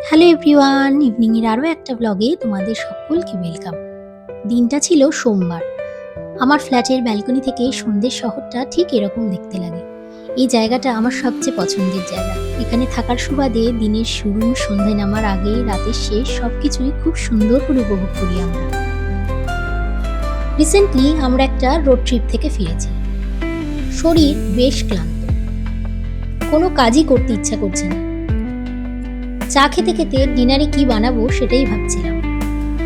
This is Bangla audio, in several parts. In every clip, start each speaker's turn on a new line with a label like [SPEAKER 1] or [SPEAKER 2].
[SPEAKER 1] হ্যালো এভরিওয়ান, ইভিনিংয়ের আরও একটা ব্লগে তোমাদের সকলকে ওয়েলকাম। দিনটা ছিল সোমবার। আমার ফ্ল্যাটের ব্যালকনি থেকে সন্ধ্যের শহরটা ঠিক এরকম দেখতে লাগে। এই জায়গাটা আমার সবচেয়ে পছন্দের জায়গা। এখানে থাকার সুবাদে দিনের শুরু, সন্ধে নামার আগে, রাতের শেষ সবকিছুই খুব সুন্দর করে উপভোগ করি আমরা। রিসেন্টলি আমরা একটা রোড ট্রিপ থেকে ফিরেছি। শরীর বেশ ক্লান্ত, কোনো কাজই করতে ইচ্ছা করছে না। চা খেতে খেতে ডিনারে কি বানাবো সেটাই ভাবছিলাম।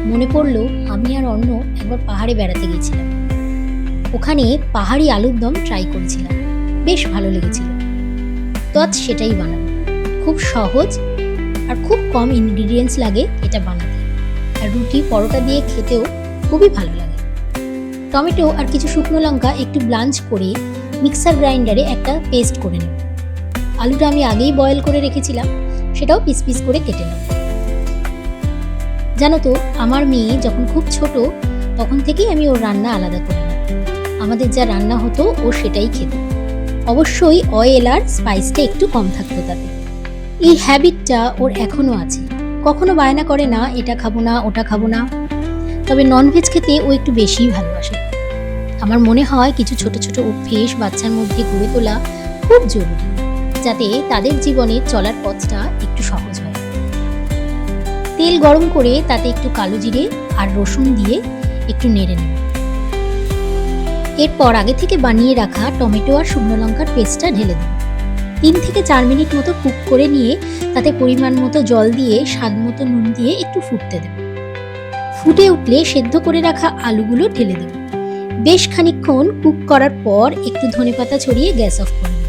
[SPEAKER 1] মনে পড়লো আমি আর অন্য একবার পাহাড়ে বেড়াতে গেছিলাম। ওখানে পাহাড়ি আলুর দম ট্রাই করেছিলাম, বেশ ভালো লেগেছিল। তো আজ সেটাই বানাবো। খুব সহজ আর খুব কম ইনগ্রিডিয়েন্টস লাগে এটা বানাতে, আর রুটি পরোটা দিয়ে খেতেও খুবই ভালো লাগে। টমেটো আর কিছু শুকনো লঙ্কা একটু ব্লাঞ্চ করে মিক্সার গ্রাইন্ডারে একটা পেস্ট করে নেব। আলুটা আমি আগেই বয়েল করে রেখেছিলাম, সেটাও পিস পিস করে কেটে নেব। জানো তো, আমার মেয়ে যখন খুব ছোট তখন থেকেই আমি ওর রান্না আলাদা করি না। আমাদের যা রান্না হতো ও সেটাই খেত। অবশ্যই অয়েল আর স্পাইসটা একটু কম থাকতো তাতে। এই হ্যাবিটটা ওর এখনো আছে। কখনো বায়না করে না এটা খাবো না ওটা খাবো না, তবে ননভেজ খেতে ও একটু বেশিই ভালোবাসে। আমার মনে হয় কিছু ছোট ছোট অভ্যেস বাচ্চার মধ্যে গড়ে তোলা খুব জরুরি, যাতে তাদের জীবনে চলার পথটা একটু সহজ হয়। তেল গরম করে তাতে একটু কালো জিরে আর রসুন দিয়ে একটু নেড়ে নেব। এরপর আগে থেকে বানিয়ে রাখা টমেটো আর শুকনো লঙ্কার পেস্টটা ঢেলে দেব। 3 থেকে 4 মিনিট মতো কুক করে নিয়ে তাতে পরিমাণ মতো জল দিয়ে স্বাদ মতো নুন দিয়ে একটু ফুটতে দেব। ফুটে উঠলে সেদ্ধ করে রাখা আলুগুলো ঢেলে দেব। বেশ খানিকক্ষণ কুক করার পর একটু ধনেপাতা ছড়িয়ে গ্যাস অফ করে দেব।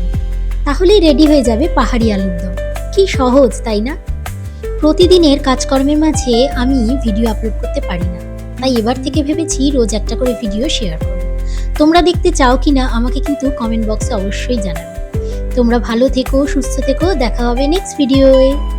[SPEAKER 1] তাহলেই রেডি হয়ে যাবে পাহাড়ি আলুর দম। কি সহজ, তাই না? প্রতিদিনের কাজকর্মের মাঝে আমি ভিডিও আপলোড করতে পারি না, তাই এবার থেকে ভেবেছি রোজ একটা করে ভিডিও শেয়ার করব। তোমরা দেখতে চাও কিনা আমাকে কিন্তু কমেন্ট বক্সে অবশ্যই জানাবে। তোমরা ভালো থেকো, সুস্থ থেকো, দেখা হবে নেক্সট ভিডিওয়ে।